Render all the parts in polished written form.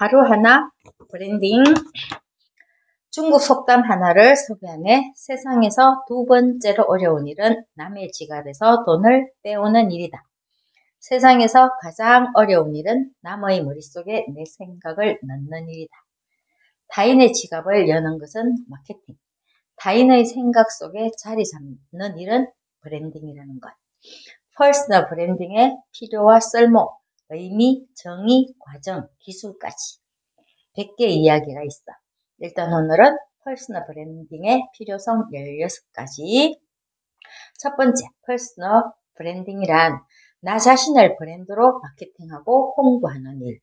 하루하나 브랜딩 중국 속담 하나를 소개하네. 세상에서 두 번째로 어려운 일은 남의 지갑에서 돈을 빼오는 일이다. 세상에서 가장 어려운 일은 남의 머릿속에 내 생각을 넣는 일이다. 타인의 지갑을 여는 것은 마케팅. 타인의 생각 속에 자리 잡는 일은 브랜딩이라는 것. 퍼스널 브랜딩의 필요와 쓸모, 의미, 정의, 과정, 기술까지 100개 이야기가 있어. 일단 오늘은 퍼스널 브랜딩의 필요성 16가지. 첫 번째, 퍼스널 브랜딩이란 나 자신을 브랜드로 마케팅하고 홍보하는 일.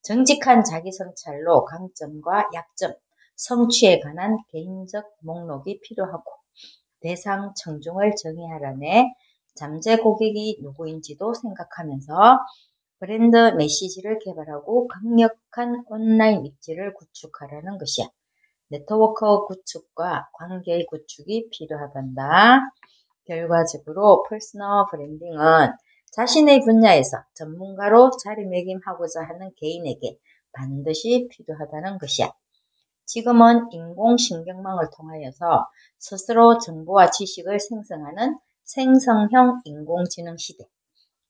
정직한 자기 성찰로 강점과 약점, 성취에 관한 개인적 목록이 필요하고 대상 청중을 정의하라네. 잠재 고객이 누구인지도 생각하면서 브랜드 메시지를 개발하고 강력한 온라인 입지를 구축하라는 것이야. 네트워크 구축과 관계 구축이 필요하단다. 결과적으로 퍼스널 브랜딩은 자신의 분야에서 전문가로 자리매김하고자 하는 개인에게 반드시 필요하다는 것이야. 지금은 인공신경망을 통하여서 스스로 정보와 지식을 생성하는 생성형 인공지능 시대.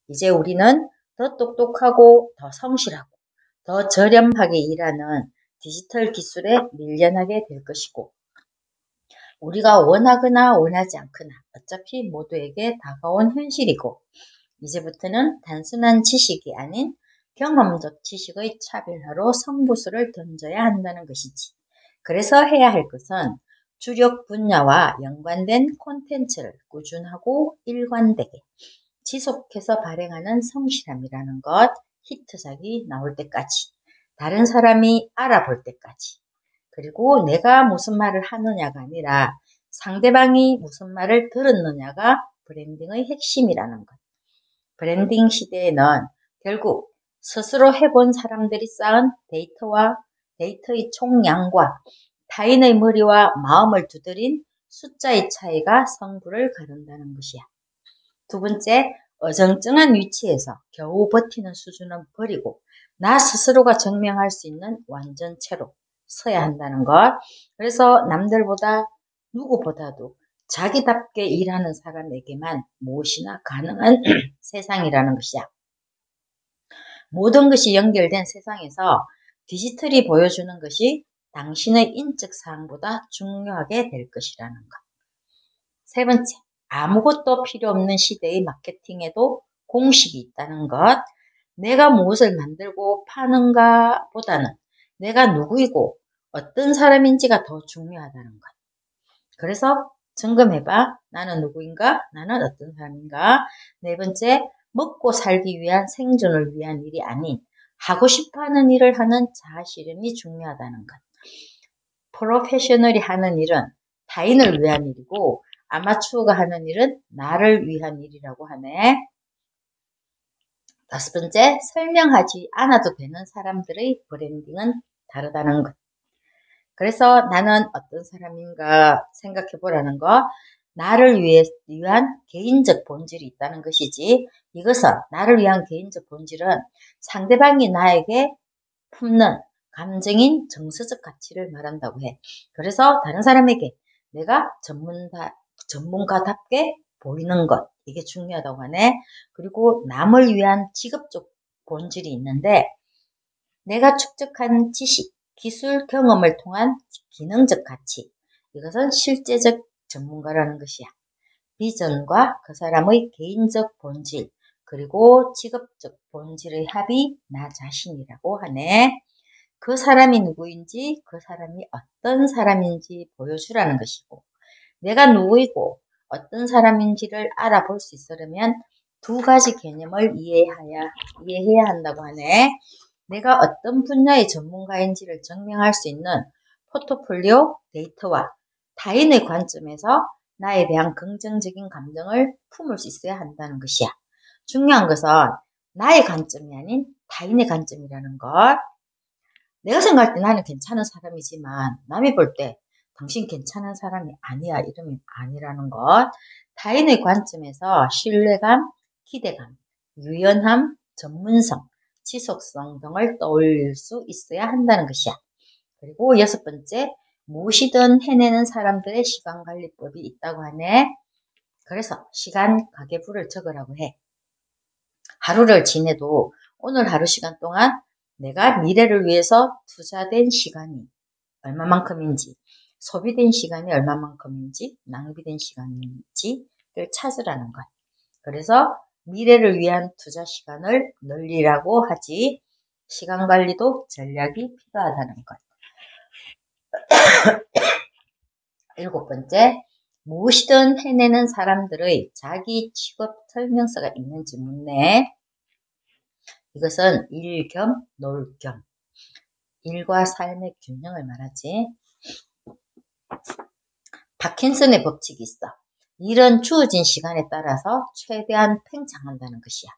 이제 우리는 더 똑똑하고 더 성실하고 더 저렴하게 일하는 디지털 기술에 밀려나게 될 것이고 우리가 원하거나 원하지 않거나 어차피 모두에게 다가온 현실이고 이제부터는 단순한 지식이 아닌 경험적 지식의 차별화로 승부수를 던져야 한다는 것이지. 그래서 해야 할 것은 주력 분야와 연관된 콘텐츠를 꾸준하고 일관되게 지속해서 발행하는 성실함이라는 것, 히트작이 나올 때까지, 다른 사람이 알아볼 때까지, 그리고 내가 무슨 말을 하느냐가 아니라 상대방이 무슨 말을 들었느냐가 브랜딩의 핵심이라는 것. 브랜딩 시대에는 결국 스스로 해본 사람들이 쌓은 데이터의 총량과 타인의 머리와 마음을 두드린 숫자의 차이가 승부를 가른다는 것이야. 두 번째, 어정쩡한 위치에서 겨우 버티는 수준은 버리고 나 스스로가 증명할 수 있는 완전체로 서야 한다는 것. 그래서 남들보다 누구보다도 자기답게 일하는 사람에게만 무엇이나 가능한 세상이라는 것이야. 모든 것이 연결된 세상에서 디지털이 보여주는 것이 당신의 인적 사항보다 중요하게 될 것이라는 것. 세 번째, 아무것도 필요 없는 시대의 마케팅에도 공식이 있다는 것. 내가 무엇을 만들고 파는가 보다는 내가 누구이고 어떤 사람인지가 더 중요하다는 것. 그래서 점검해봐. 나는 누구인가? 나는 어떤 사람인가? 네 번째, 먹고 살기 위한 생존을 위한 일이 아닌 하고 싶어하는 일을 하는 자아실현이 중요하다는 것. 프로페셔널이 하는 일은 타인을 위한 일이고 아마추어가 하는 일은 나를 위한 일이라고 하네. 다섯 번째, 설명하지 않아도 되는 사람들의 브랜딩은 다르다는 것. 그래서 나는 어떤 사람인가 생각해 보라는 거. 나를 위한 개인적 본질이 있다는 것이지. 이것은 나를 위한 개인적 본질은 상대방이 나에게 품는 감정인 정서적 가치를 말한다고 해. 그래서 다른 사람에게 내가 전문가답게 보이는 것, 이게 중요하다고 하네. 그리고 남을 위한 직업적 본질이 있는데 내가 축적한 지식, 기술, 경험을 통한 기능적 가치, 이것은 실제적 전문가라는 것이야. 비전과 그 사람의 개인적 본질, 그리고 직업적 본질의 합이 나 자신이라고 하네. 그 사람이 누구인지, 그 사람이 어떤 사람인지 보여주라는 것이고, 내가 누구이고 어떤 사람인지를 알아볼 수 있으려면 두 가지 개념을 이해해야 한다고 하네. 내가 어떤 분야의 전문가인지를 증명할 수 있는 포트폴리오 데이터와 타인의 관점에서 나에 대한 긍정적인 감정을 품을 수 있어야 한다는 것이야. 중요한 것은 나의 관점이 아닌 타인의 관점이라는 것. 내가 생각할 때 나는 괜찮은 사람이지만 남이 볼 때 당신 괜찮은 사람이 아니야 이러면 아니라는 것. 타인의 관점에서 신뢰감, 기대감, 유연함, 전문성, 지속성 등을 떠올릴 수 있어야 한다는 것이야. 그리고 6번째, 무엇이든 해내는 사람들의 시간관리법이 있다고 하네. 그래서 시간 가계부를 적으라고 해. 하루를 지내도 오늘 하루 시간 동안 내가 미래를 위해서 투자된 시간이 얼마만큼인지, 소비된 시간이 얼마만큼인지, 낭비된 시간인지를 찾으라는 것. 그래서 미래를 위한 투자 시간을 늘리라고 하지, 시간 관리도 전략이 필요하다는 것. 7번째, 무엇이든 해내는 사람들의 자기 직업 설명서가 있는지 묻네. 이것은 일 겸 놀 겸, 일과 삶의 균형을 말하지. 파킨슨의 법칙이 있어. 일은 주어진 시간에 따라서 최대한 팽창한다는 것이야.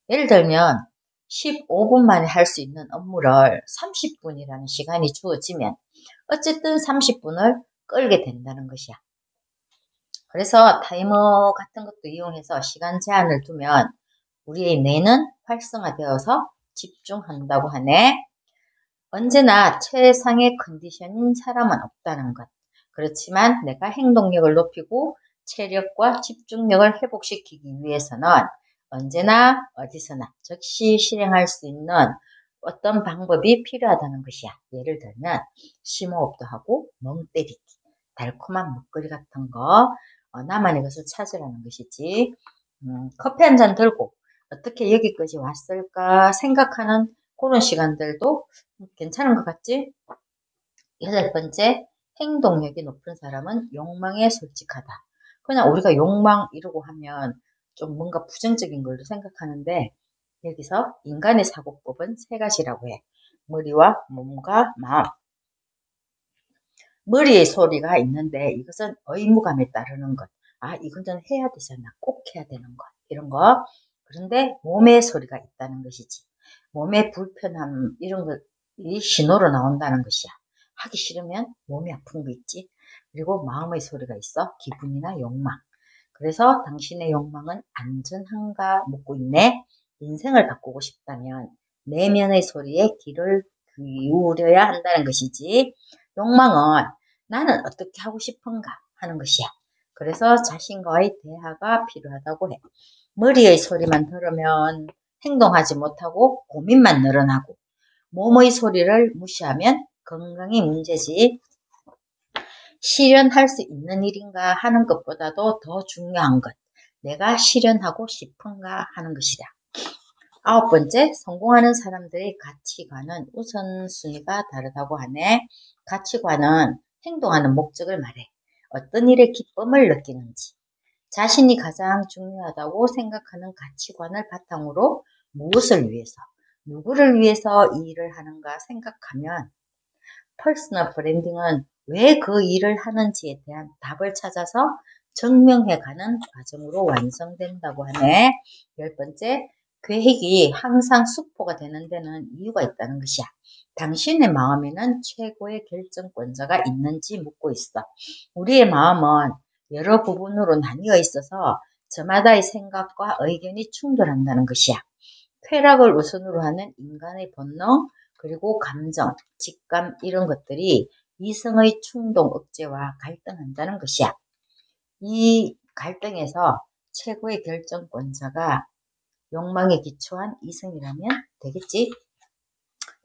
예를 들면 15분 만에 할 수 있는 업무를 30분이라는 시간이 주어지면 어쨌든 30분을 끌게 된다는 것이야. 그래서 타이머 같은 것도 이용해서 시간 제한을 두면 우리의 뇌는 활성화되어서 집중한다고 하네. 언제나 최상의 컨디션인 사람은 없다는 것. 그렇지만 내가 행동력을 높이고 체력과 집중력을 회복시키기 위해서는 언제나 어디서나 즉시 실행할 수 있는 어떤 방법이 필요하다는 것이야. 예를 들면 심호흡도 하고 멍 때리기, 달콤한 먹거리 같은 거, 나만의 것을 찾으라는 것이지. 커피 한 잔 들고 어떻게 여기까지 왔을까 생각하는 그런 시간들도 괜찮은 것 같지? 8번째, 행동력이 높은 사람은 욕망에 솔직하다. 그냥 우리가 욕망 이러고 하면 좀 뭔가 부정적인 걸로 생각하는데 여기서 인간의 사고법은 3가지라고 해. 머리와 몸과 마음. 머리의 소리가 있는데 이것은 의무감에 따르는 것. 아, 이건 해야 되잖아. 꼭 해야 되는 것. 이런 거. 그런데 몸의 소리가 있다는 것이지. 몸의 불편함 이런 것이 신호로 나온다는 것이야. 하기 싫으면 몸이 아픈 거 있지. 그리고 마음의 소리가 있어. 기분이나 욕망. 그래서 당신의 욕망은 안전한가 묻고 있네. 인생을 바꾸고 싶다면 내면의 소리에 귀를 기울여야 한다는 것이지. 욕망은 나는 어떻게 하고 싶은가 하는 것이야. 그래서 자신과의 대화가 필요하다고 해. 머리의 소리만 들으면 행동하지 못하고 고민만 늘어나고 몸의 소리를 무시하면 건강이 문제지. 실현할 수 있는 일인가 하는 것보다도 더 중요한 것. 내가 실현하고 싶은가 하는 것이다. 9번째, 성공하는 사람들의 가치관은 우선순위가 다르다고 하네. 가치관은 행동하는 목적을 말해. 어떤 일에 기쁨을 느끼는지, 자신이 가장 중요하다고 생각하는 가치관을 바탕으로 무엇을 위해서, 누구를 위해서 이 일을 하는가 생각하면 퍼스널 브랜딩은 왜 그 일을 하는지에 대한 답을 찾아서 증명해가는 과정으로 완성된다고 하네. 10번째, 계획이 항상 수포가 되는 데는 이유가 있다는 것이야. 당신의 마음에는 최고의 결정권자가 있는지 묻고 있어. 우리의 마음은 여러 부분으로 나뉘어 있어서 저마다의 생각과 의견이 충돌한다는 것이야. 쾌락을 우선으로 하는 인간의 본능, 그리고 감정, 직감 이런 것들이 이성의 충동, 억제와 갈등한다는 것이야. 이 갈등에서 최고의 결정권자가 욕망에 기초한 이성이라면 되겠지.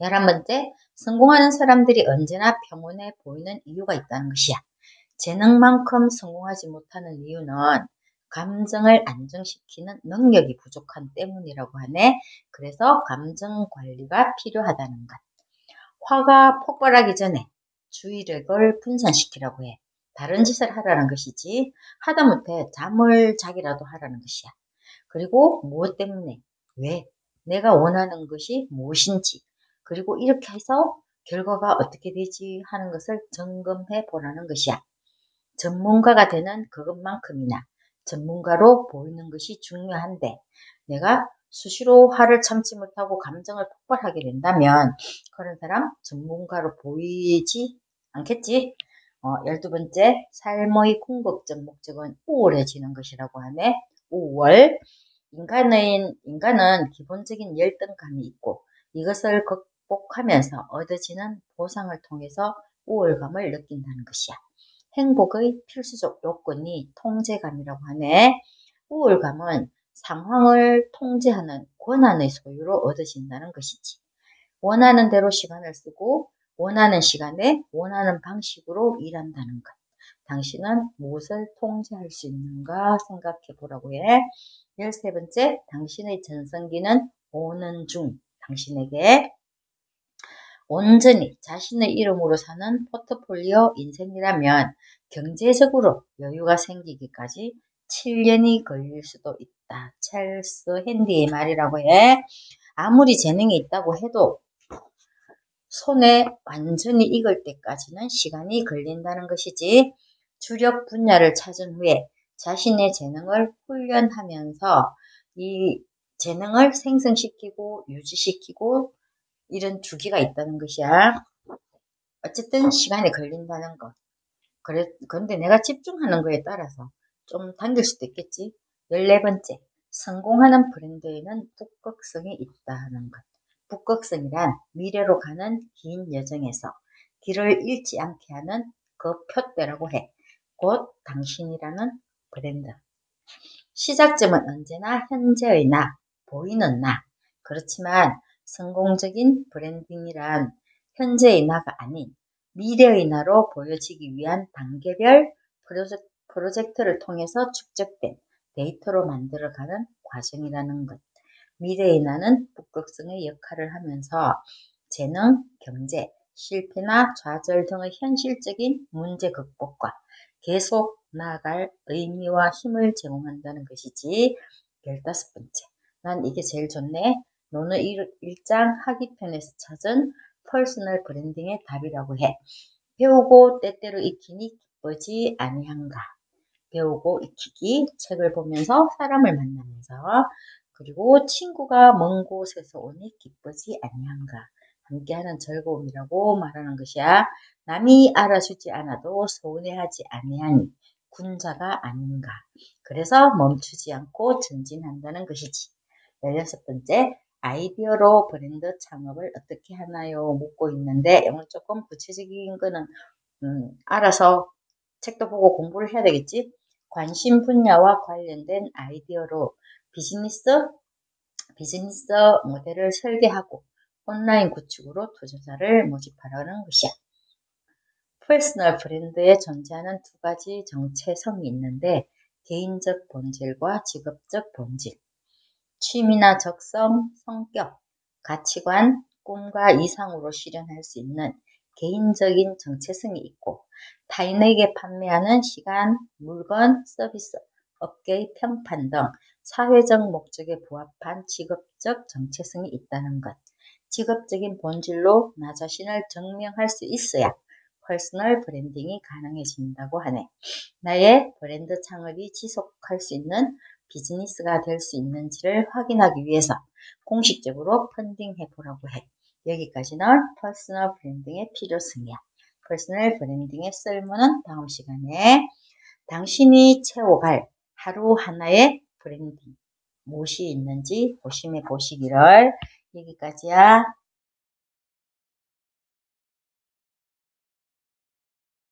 11번째, 성공하는 사람들이 언제나 평온해 보이는 이유가 있다는 것이야. 재능만큼 성공하지 못하는 이유는 감정을 안정시키는 능력이 부족한 때문이라고 하네. 그래서 감정 관리가 필요하다는 것. 화가 폭발하기 전에 주의력을 분산시키라고 해. 다른 짓을 하라는 것이지 하다못해 잠을 자기라도 하라는 것이야. 그리고 무엇 때문에, 왜, 내가 원하는 것이 무엇인지, 그리고 이렇게 해서 결과가 어떻게 되지 하는 것을 점검해 보라는 것이야. 전문가가 되는 그것만큼이나 전문가로 보이는 것이 중요한데 내가 수시로 화를 참지 못하고 감정을 폭발하게 된다면 그런 사람 전문가로 보이지 않겠지. 12번째, 삶의 궁극적 목적은 우월해지는 것이라고 하네. 우월. 인간은 기본적인 열등감이 있고 이것을 극복하면서 얻어지는 보상을 통해서 우월감을 느낀다는 것이야. 행복의 필수적 요건이 통제감이라고 하네. 우월감은 상황을 통제하는 권한의 소유로 얻어진다는 것이지. 원하는 대로 시간을 쓰고 원하는 시간에 원하는 방식으로 일한다는 것. 당신은 무엇을 통제할 수 있는가 생각해 보라고 해. 13번째, 당신의 전성기는 오는 중. 당신에게 온전히 자신의 이름으로 사는 포트폴리오 인생이라면 경제적으로 여유가 생기기까지 7년이 걸릴 수도 있다. 찰스 핸디의 말이라고 해. 아무리 재능이 있다고 해도 손에 완전히 익을 때까지는 시간이 걸린다는 것이지. 주력 분야를 찾은 후에 자신의 재능을 훈련하면서 이 재능을 생성시키고 유지시키고 이런 주기가 있다는 것이야. 어쨌든 시간이 걸린다는 것. 그런데 내가 집중하는 거에 따라서 좀 당길 수도 있겠지. 14번째, 성공하는 브랜드에는 북극성이 있다는 것. 북극성이란 미래로 가는 긴 여정에서 길을 잃지 않게 하는 그 표대라고 해. 곧 당신이라는 브랜드. 시작점은 언제나 현재의 나, 보이는 나. 그렇지만 성공적인 브랜딩이란 현재의 나가 아닌 미래의 나로 보여지기 위한 단계별 프로젝트를 통해서 축적된 데이터로 만들어가는 과정이라는 것. 미래의 나는 북극성의 역할을 하면서 재능, 경제, 실패나 좌절 등의 현실적인 문제 극복과 계속 나아갈 의미와 힘을 제공한다는 것이지. 15번째. 난 이게 제일 좋네. 너는 일장 하기편에서 찾은 퍼스널 브랜딩의 답이라고 해. 배우고 때때로 익히니 기쁘지 아니한가. 배우고 익히기, 책을 보면서 사람을 만나면서, 그리고 친구가 먼 곳에서 오니 기쁘지 아니한가. 함께하는 즐거움이라고 말하는 것이야. 남이 알아주지 않아도 서운해하지 아니하니 군자가 아닌가. 그래서 멈추지 않고 전진한다는 것이지. 16번째, 아이디어로 브랜드 창업을 어떻게 하나요? 묻고 있는데, 오늘 조금 구체적인 거는 알아서 책도 보고 공부를 해야 되겠지. 관심 분야와 관련된 아이디어로 비즈니스 모델을 설계하고 온라인 구축으로 투자자를 모집하라는 것이야. 퍼스널 브랜드에 존재하는 두 가지 정체성이 있는데 개인적 본질과 직업적 본질, 취미나 적성, 성격, 가치관, 꿈과 이상으로 실현할 수 있는 개인적인 정체성이 있고 타인에게 판매하는 시간, 물건, 서비스, 업계의 평판 등 사회적 목적에 부합한 직업적 정체성이 있다는 것. 직업적인 본질로 나 자신을 증명할 수 있어야 퍼스널 브랜딩이 가능해진다고 하네. 나의 브랜드 창업이 지속할 수 있는 비즈니스가 될 수 있는지를 확인하기 위해서 공식적으로 펀딩해 보라고 해. 여기까지는 퍼스널 브랜딩의 필요성이야. 퍼스널 브랜딩의 쓸모는 다음 시간에 당신이 채워갈 하루 하나의 브랜딩 무엇이 있는지 고심해 보시기를. 여기까지야.